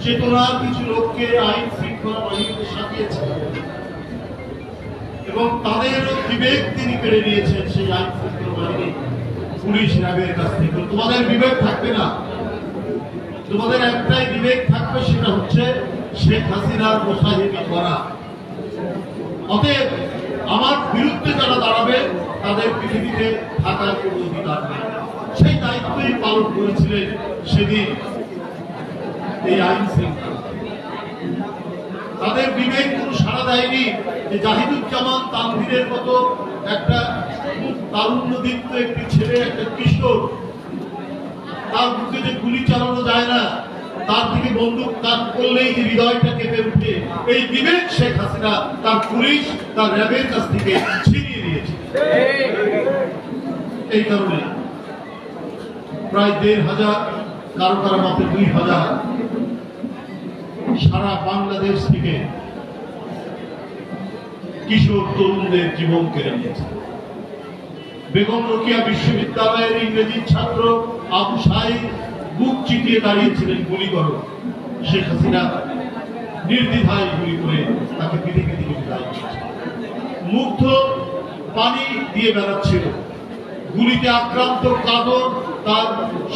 চেতনার কিছু লোককে আইন শৃঙ্খলা বাহিনীতে সাজিয়েছে এবং তাদের বিবেক তিনি কেড়ে নিয়েছেন সেই আইন শৃঙ্খলা বাহিনী পুলিশ র্যাবের কাছ থেকে। তোমাদের বিবেক থাকবে না, তোমাদের একটাই বিবেক থাকবে, সেটা হচ্ছে শেখ হাসিনার মোসাহেবি করা। অতএব আমার বিরুদ্ধে যারা দাঁড়াবে তাদের পৃথিবীতে থাকার কোনো অধিকার নেই। সেই দায়িত্বই পালন করেছিলেন সেদিন এই আইন শৃঙ্খলা। তাদের বিবেক কোনো সাড়া দেয়নি যে জাহিদুজ্জামান তানভীরের মতো একটা তারুণ্যদীপ্ত একটি ছেলে, একটা কিশোর, তার মুখে যে গুলি চালানো যায় না, তার থেকে বন্দুক তাক করলেই যে হৃদয়টা কেঁপে উঠে, এই বিবেক শেখ হাসিনা তার পুলিশ, তার র্যাবের কাছ থেকে ছিনিয়ে নিয়েছে। এই কারণে প্রায় ১,৫০০, কারো কারো মতে ২,০০০ সারা বাংলাদেশ থেকে কিশোর তরুণদের জীবন কেড়ে নিয়েছে। বেগম রোকেয়া বিশ্ববিদ্যালয়ের ইংরেজির ছাত্র আবু সাঈদ বুক চিটিয়ে দাঁড়িয়েছিলেন, গুলি করো। শেখ হাসিনা নির্দ্বিধায় গুলি করে তাকে পৃথিবী থেকে বিদায় করেছে। মুগ্ধ পানি দিয়ে বেড়াচ্ছিল গুলিতে আক্রান্ত কাদর তার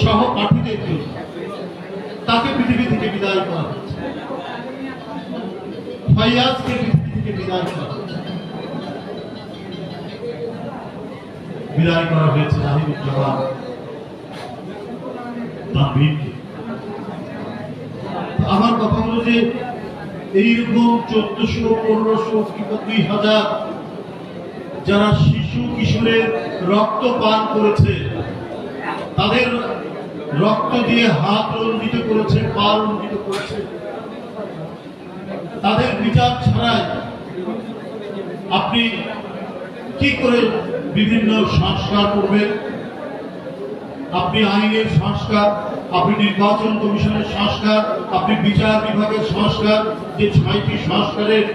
সহপাঠীদের জন্য, তাকে পৃথিবী থেকে বিদায় করা হচ্ছে। ফাইয়াজকে পৃথিবী থেকে বিদায় করা হচ্ছে। বিদায় করা হয়েছে জাহিদুজ্জামান তানভীরকে। আমার কথা হলো যে এইরকম ১৪০০, ১৫০০ কিংবা ২,০০০ যারা শিশু কিশোরের রক্ত পান করেছে, তাদের রক্ত দিয়ে হাত রঞ্জিত করেছে, পা রঞ্জিত করেছে, তাদের বিচার ছাড়াই আপনি কি করে বিভিন্ন সংস্কার করবেন? আপনি আইনের সংস্কার, আপনি নির্বাচন কমিশনের সংস্কার, আপনি বিচার বিভাগের সংস্কার, যে ৬টি সংস্কারের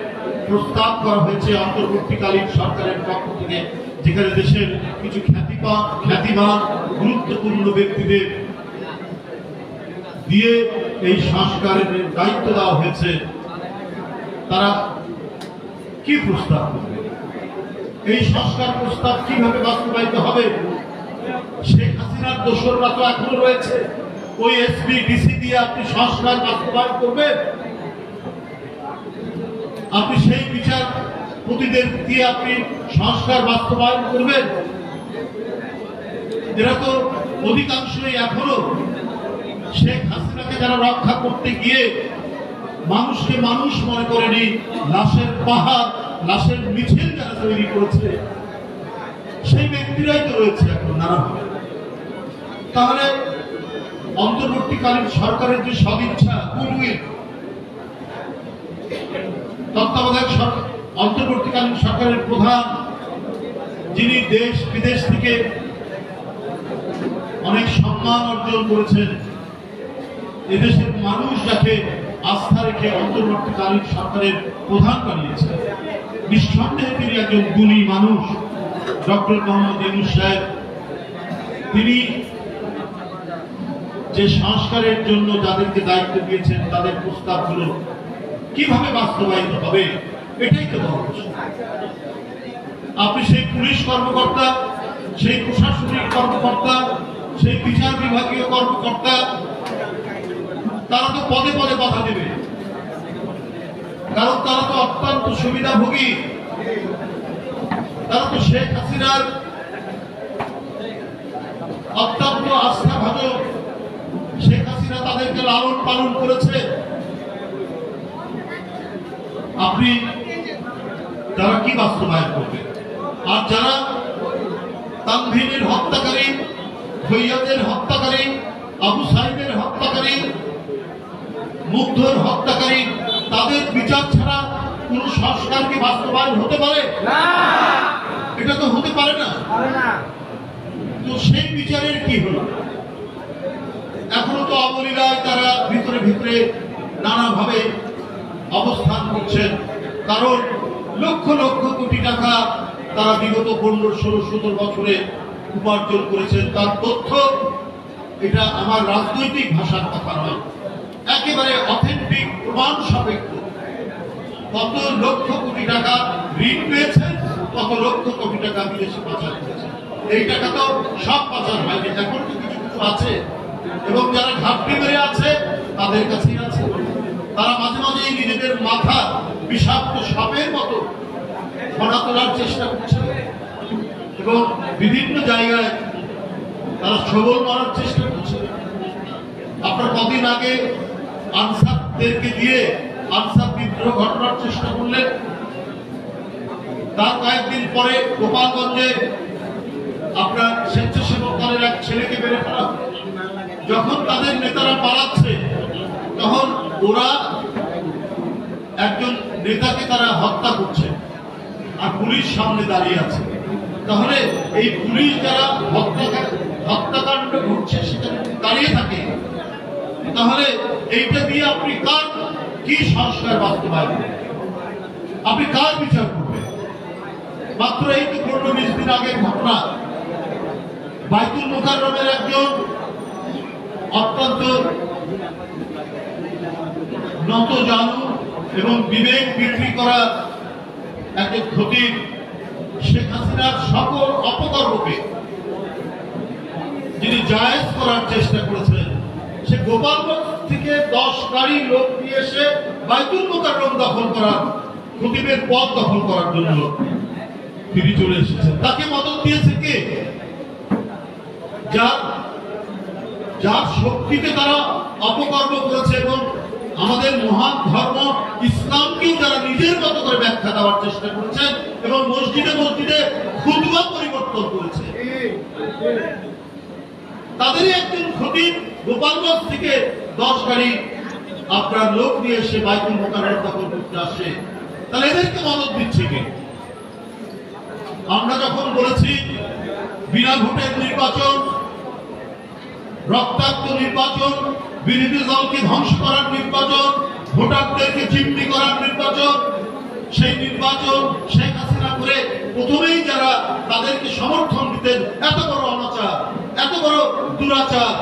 প্রস্তাব করা হয়েছে অন্তর্বর্তীকালীন সরকারের পক্ষ থেকে, যেখানে দেশের কিছু খ্যাতিমান গুরুত্বপূর্ণ ব্যক্তিদের দিয়ে এই সংস্কারের দায়িত্ব দেওয়া হয়েছে, তারা কি প্রস্তাব করবে? এই সংস্কার প্রস্তাব কিভাবে বাস্তবায়িত হবে? শেখ হাসিনার দোসররা তো এখনো রয়েছে। ওই এসপি ডিসি দিয়ে আপনি সংস্কার বাস্তবায়ন করবেন? আপনি সেই বিচারপতিদের দিয়ে আপনি সংস্কার বাস্তবায়ন করবেন? এরা তো অধিকাংশই এখনো শেখ হাসিনাকে যারা রক্ষা করতে গিয়ে মানুষকে মানুষ মনে করেনি, লাশের পাহাড়, লাশের মিছিল যারা তৈরি করেছে, সেই ব্যক্তিরাই তো রয়েছে এখন নানাভাবে। তাহলে অন্তর্বর্তীকালীন সরকারের যে সদিচ্ছা, গুডউইল, তত্ত্বাবধায়ক সরকার, অন্তর্বর্তীকালীন সরকারের প্রধান, যিনি দেশ বিদেশ থেকে অনেক সম্মান অর্জন করেছেন, এদেশের মানুষ যাকে আস্থা রেখে অন্তর্বর্তীকালীন সরকারের প্রধান বানিয়েছে, নিঃসন্দেহে তিনি একজন গুণী মানুষ। ডক্টর মোহাম্মদ ইউনূস সাহেব, তিনি যে সংস্কারের জন্য যাদেরকে দায়িত্ব দিয়েছেন, তাদের প্রস্তাবগুলো কিভাবে বাস্তবায়িত হবে, এটাই তো বড় প্রশ্ন। আপনি সেই পুলিশ কর্মকর্তা, সেই প্রশাসনিক কর্মকর্তা, সেই বিচার বিভাগীয় কর্মকর্তা, তারা তো পদে পদে বাধা দেবে, কারণ তারা তো অত্যন্ত সুবিধাভোগী। তারা তো শেখ হাসিনার অত্যন্ত আস্থাভাজন। শেখ হাসিনা তাদেরকে লালন পালন করেছে। আপনি তারা কি বাস্তবায়ন করবে? আর যারা তানভীরের হত্যাকারী, ফৈয়াজের হত্যাকারী, আবু সাঈদের হত্যাকারী, মুগ্ধর হত্যাকারী, তাদের বিচার ছাড়া কোন সংস্কার কি বাস্তবায়ন হতে পারে? এটা তো হতে পারে না। তো সেই বিচারের কি হলো? এখনো তো অবলীলায় তারা ভিতরে ভিতরে নানাভাবে অবস্থান করছেন, কারণ লক্ষ লক্ষ কোটি টাকা তারা বিগত 15, 16, 17 বছরে উপার্জন করেছেন। তার তথ্য, এটা আমার রাজনৈতিক ভাষার কথা নয়, একেবারে অথেন্টিক প্রমাণ সাপেক্ষ। কত লক্ষ কোটি টাকা ঋণ পেয়েছে, কত লক্ষ কোটি টাকা বিদেশে পাচার করেছে। এই টাকা তো সব পাচার হয়নি, এখন তো কিছু কিছু আছে, এবং যারা ঘাপটি মেরে আছে তাদের কাছেই আছে। তারা মাঝে মাঝে নিজেদের মাথা বিষাক্ত সাপের মতো ফোনা তোলার চেষ্টা করছে এবং বিভিন্ন জায়গায় তারা ছবল মারার চেষ্টা করছে। আপনার কদিন আগে আনসারদেরকে দিয়ে আনসার বিদ্রোহ ঘটনার চেষ্টা করলেন, তার কয়েকদিন পরে গোপালগঞ্জে আপনার স্বেচ্ছাসেবক দলের এক ছেলেকে বেড়ে ফেলা। যখন তাদের নেতারা পালাচ্ছে তখন ওরা একজন নেতাকে তারা হত্যা করছে আর পুলিশ সামনে দাঁড়িয়ে আছে। তাহলে এই পুলিশ যারা হত্যাকাণ্ড ঘটছে সেখানে দাঁড়িয়ে থাকে, তাহলে এইটা দিয়ে আপনি কার কি সংস্কার বাস্তবায়ন, আপনি কার বিচার করবেন? মাত্র এই তো 15-20 দিন আগের ঘটনা, বাইতুল মুকাররমের একজন অত্যন্ত নতজানু এবং বিবেক বিক্রি করা একজন খতিব শেখ হাসিনার সকল অপকর্মকে যিনি জায়েজ করার চেষ্টা করেছেন, সে গোপালগঞ্জ থেকে 10 গাড়ি লোক নিয়ে এসে বাইতুল মুকাররম দখল করার, খতিবের পদ দখল করার জন্য তিনি চলে এসেছেন। তাকে মদত দিয়েছে কে? যার শক্তিতে তারা অপকর্ম করেছে এবং আমাদের মহান ধর্ম ইসলামকেও যারা নিজের মতো করে ব্যাখ্যা দেওয়ার চেষ্টা করেছে এবং মসজিদে মসজিদে খুতবা পরিবর্তন করেছে, তাদেরই একজন খতিব গোপালগঞ্জ থেকে 10 গাড়ি আপনার লোক নিয়ে এসে বাইতুল মুকাররম দখল করতে আসে। তাহলে এদেরকে মদত দিচ্ছে কে? আমরা যখন বলেছি বিনা ভোটের নির্বাচন, রক্তাক্ত নির্বাচন, বিরোধী দলকে ধ্বংস করার নির্বাচন, ভোটারদেরকে চিমনি করার নির্বাচন, সেই নির্বাচন শেখ হাসিনা করে প্রথমেই যারা তাদেরকে সমর্থন দিতেন, এত বড় অনাচার, এত বড় দুরাচার,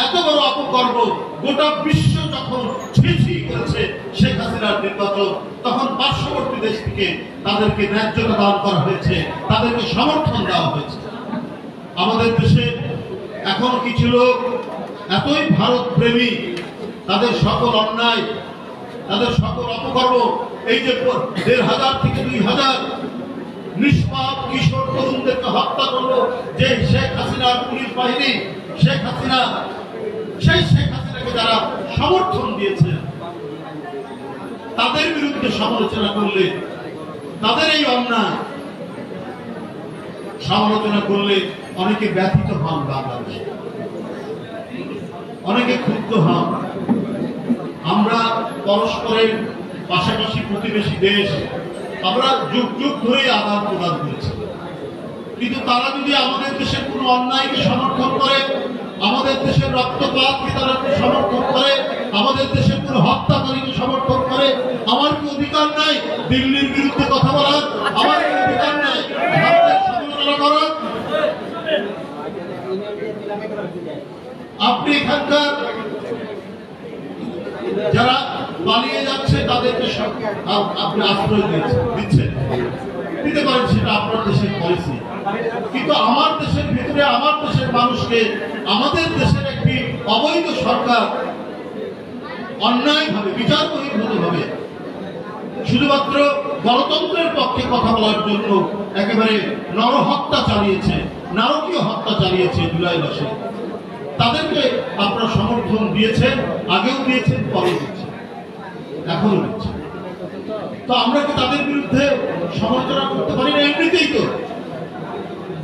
এত বড় অপকর্ম গোটা বিশ্ব যখন ছিছি করেছে শেখ হাসিনার নির্বাচন, তখন পার্শ্ববর্তী দেশ থেকে তাদেরকে ন্যায্যতা দান করা হয়েছে, তাদেরকে সমর্থন দেওয়া হয়েছে। আমাদের দেশে এখন কিছু লোক এতই ভারত প্রেমী, তাদের সকল অন্যায়, তাদের সকল অপকর্ম, এই যে 1500 থেকে 2000 নিষ্পাপ কিশোর তরুণদেরকে হত্যা করলো যে শেখ হাসিনার পুলিশ বাহিনী, শেখ হাসিনা, সেই শেখ হাসিনাকে যারা সমর্থন দিয়েছে তাদের বিরুদ্ধে সমালোচনা করলে, তাদের এই অন্যায় সমালোচনা করলে অনেকে ব্যথিত হন, বাংলাদেশে অনেকে ক্ষুব্ধ হন। আমরা পরস্পরের পাশাপাশি প্রতিবেশী দেশ, আমরা যুগ যুগ ধরেই আদান প্রদান করেছি, কিন্তু তারা যদি আমাদের দেশের কোনো অন্যায়কে সমর্থন করে, আমাদের দেশের রক্তপাতকে তারা সমর্থন করে, আমাদের দেশের কোনো হত্যাকারীকে সমর্থন করে, আমার কি অধিকার নাই দিল্লির বিরুদ্ধে কথা বলার? আমার কি অধিকার নাই ভারতের সমালোচনা করার? আপনি এখানকার যারা পালিয়ে যাচ্ছে তাদেরকে আপনি আশ্রয় দিচ্ছেন, দিতে পারেন, সেটা আপনার দেশের পলিসি, কিন্তু আমার দেশের ভিতরে আমার দেশের মানুষকে আমাদের দেশের একটি অবৈধ সরকার অন্যায়ভাবে, বিচারবহির্ভূতভাবে শুধুমাত্র গণতন্ত্রের পক্ষে কথা বলার জন্য একেবারে নরহত্যা চালিয়েছে, নারকীয় হত্যা চালিয়েছে জুলাই মাসে। তাদেরকে আপনারা সমর্থন দিয়েছেন, আগেও দিয়েছেন, পরে দিচ্ছেন, এখনো দিচ্ছেন। তো আমরা কি তাদের বিরুদ্ধে সমালোচনা করতে পারি না? এমনিতেই তো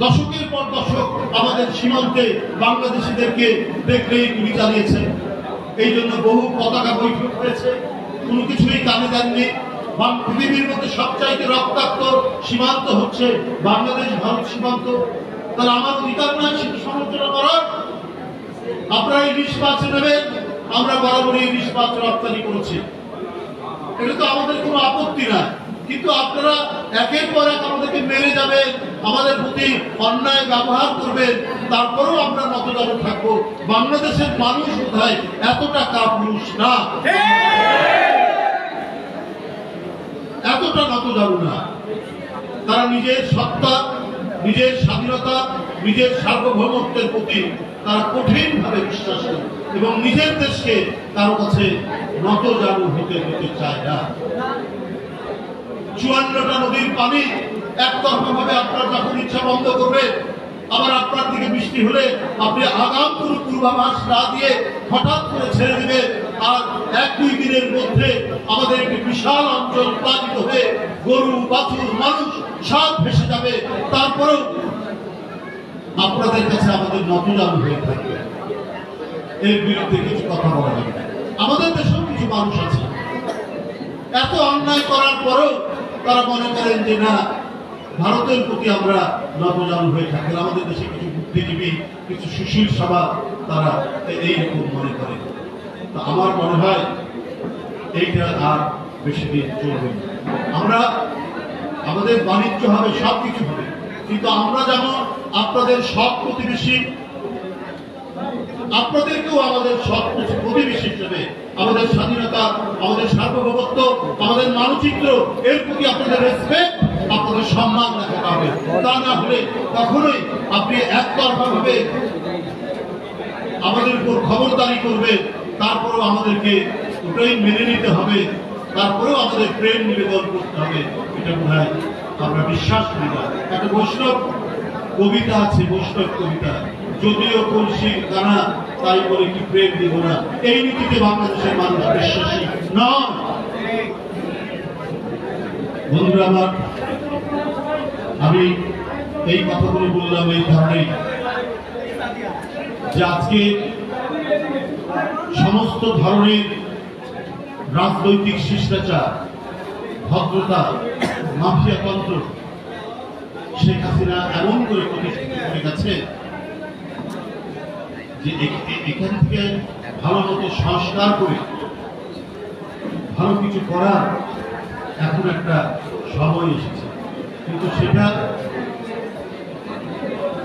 দশকের পর দশক আমাদের সীমান্তে বাংলাদেশিদেরকে দেখলেই গুলি চালিয়েছে, এই জন্য বহু পতাকা বৈঠক হয়েছে, কোনো কিছুই কানে দেননি। পৃথিবীর মধ্যে সবচাইতে রক্তাক্ত সীমান্ত হচ্ছে বাংলাদেশ ভারত সীমান্ত, তাহলে আমার অধিকার নয় সেটা সমালোচনা করার? আপনারা ইলিশ মাছ নেবেন, আমরা বরাবরই ইলিশ মাছ রপ্তানি করেছি, এটা তো আমাদের কোনো আপত্তি নাই, কিন্তু আপনারা একের পর এক আমাদেরকে মেরে যাবেন, আমাদের প্রতি অন্যায় ব্যবহার করবেন, তারপরেও আমরা নতজানু থাকবো। বাংলাদেশের মানুষ বোধহয় এতটা কাপুরুষ না। এতটা নতজানু না। তারা নিজের সত্তা, নিজের স্বাধীনতা, নিজের সার্বভৌমত্বের প্রতি তারা কঠিনভাবে বিশ্বাসী এবং নিজের দেশকে কারো কাছে নতজানু হতে চায় না। 54টা নদীর পানি একতরফা ভাবে আপনার যখন ইচ্ছা বন্ধ করবে, আবার আপনার দিকে বৃষ্টি হলে আপনি আগাম কোনো পূর্বাভাস না দিয়ে হঠাৎ করে ছেড়ে দিবে, আর 1-2 দিনের মধ্যে আমাদের একটি বিশাল অঞ্চল প্লাবিত হয়ে গরু, বাছুর, মানুষ সব ভেসে যাবে। তারপরেও আপনাদের কাছে আমাদের নতজানু হয়ে থাকবে, এর বিরুদ্ধে কিছু কথা বলা যাবে। আমাদের দেশেও কিছু মানুষ আছে এত অন্যায় করার পরেও তারা মনে করেন যে না, ভারতের প্রতি আমরা নতজানু হয়ে থাকি। আমাদের দেশে কিছু বুদ্ধিজীবী, কিছু সুশীল সভা তারা এইরকম মনে করে। তা আমার মনে হয় এইটা আর বেশি দিন চলবে। আমরা আমাদের বাণিজ্য হবে, সবকিছু হবে, কিন্তু আমরা যেমন আপনাদের সব প্রতিবেশী, আপনাদেরকেও আমাদের সব প্রতিবেশী হিসেবে আমাদের স্বাধীনতা, আমাদের সার্বভৌমত্ব, আমাদের মানচিত্র, এর প্রতি আপনাদের রেসপেক্ট, আপনাদের সম্মান দেখাতে হবে। তা না হলে কখনোই আপনি একতরফা ভাবে আমাদের উপর খবরদারি করবে, তারপরেও আমাদেরকে ওটাই মেনে নিতে হবে, তারপরেও আমাদের প্রেম নিবেদন করতে হবে, এটা মনে হয় আমরা বিশ্বাস করি না। একটা বৈষ্ণব কবিতা আছে, বৈষ্ণব কবিতা, যদিও কলসি কানা তাই বলে কি প্রেম দিব না। এই নীতিতে বাংলাদেশের মানুষ বিশ্বাসী নয়। বন্ধুরা আমার, আমি এই কথাগুলো বললাম এই কারণেই যে আজকে সমস্ত ধরনের রাজনৈতিক শিষ্টাচার, ভদ্রতা, মাফিয়াতন্ত্র শেখ হাসিনা এমন করে প্রতিষ্ঠিত করে গেছে যে এখান থেকে ভালো মতো সংস্কার করে ভালো কিছু করার এখন একটা সময় এসেছে। কিন্তু সেটা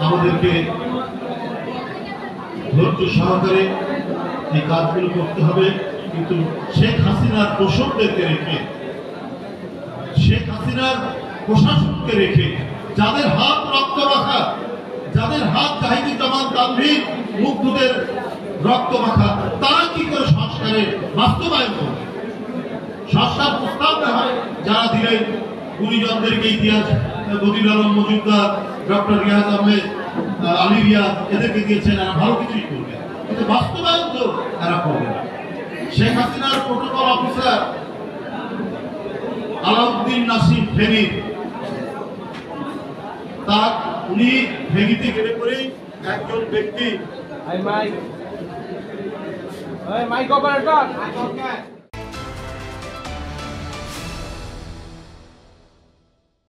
আমাদেরকে ধৈর্য সহকারে এই কাজগুলো করতে হবে। কিন্তু শেখ হাসিনার দোষকদেরকে রেখে, শেখ হাসিনার প্রশাসনকে রেখে, যাদের হাত রক্ত মাখা, যাদের হাত জাহিদুজ্জামান তানভীর, মুগ্ধদের রক্ত মাখা, তারা কি করে সংস্কারের বাস্তবায়ন করবে? সংস্কার প্রস্তাব দেওয়া যারা দিলেন, গুণীজনদেরকে ইতিহাস, বদিউল আলম মজুমদার, ডক্টর রিয়াজ আহমেদ, আলী রিয়াজ, এদেরকে দিয়েছেন, এরা ভালো কিছুই করবে, কিন্তু বাস্তবায়ন তো এরা করবে না। শেখ হাসিনার প্রোটোকল অফিসার আলাউদ্দিন নাসির ফেনী, তার উনি ফেনীতে গেলে পরেই একজন ব্যক্তি